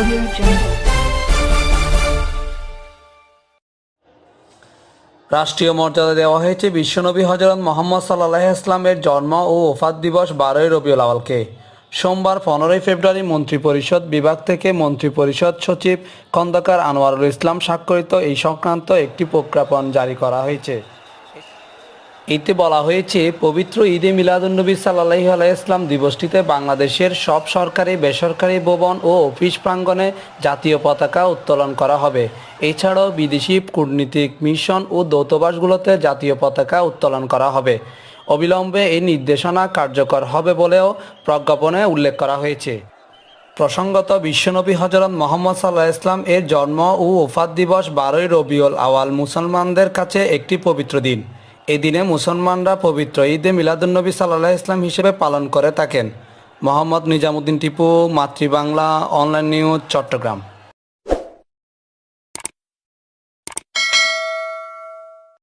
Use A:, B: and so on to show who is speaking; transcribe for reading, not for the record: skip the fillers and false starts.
A: Audio Jungle.
B: রাষ্ট্রীয় মর্যাদা দেওয়া হয়েছে বিশ্বনবী হযরত মুহাম্মদ সাল্লাল্লাহু আলাইহি ওয়াসাল্লামের জন্ম ও ওফাত দিবস 12ই রবিউল আউয়ালকে। সোমবার 15ই ফেব্রুয়ারি মন্ত্রিপরিষদ বিভাগ থেকে মন্ত্রিপরিষদ সচিব খন্দকার আনোয়ারুল ইসলাম স্বাক্ষরিত এই সংক্রান্ত একটি প্রজ্ঞাপন জারি করা হয়েছে। এতে বলা হয়েছে, পবিত্র ঈদে মিলাদুন্নবী সাল্লাল্লাহু আলাইহি ওয়াসাল্লাম দিবসটিতে বাংলাদেশের সব সরকারি বেসরকারি ভবন ও অফিস প্রাঙ্গণে জাতীয় পতাকা উত্তোলন করা হবে। এছাড়াও বিদেশি কূটনীতিক মিশন ও দূতাবাসগুলোতে জাতীয় পতাকা উত্তোলন করা হবে। অবিলম্বে এই নির্দেশনা কার্যকর হবে বলেও প্রজ্ঞাপনে উল্লেখ করা হয়েছে। প্রসঙ্গত, বিশ্বনবী হযরত মুহাম্মদ সাল্লাল্লাহু আলাইহি ওয়াসাল্লাম এর জন্ম ও ওফাত দিবস 12ই রবিউল আউয়াল মুসলমানদের কাছে একটি পবিত্র দিন। এই দিনে মুসলমানরা পবিত্র ঈদে মিলাদুন্নবী সাল্লাল্লাহু আলাইহি ওয়াসাল্লাম হিসেবে পালন করে থাকেন। Mohammad Nizamuddin Tipu, Matribangla online news, Chittagong.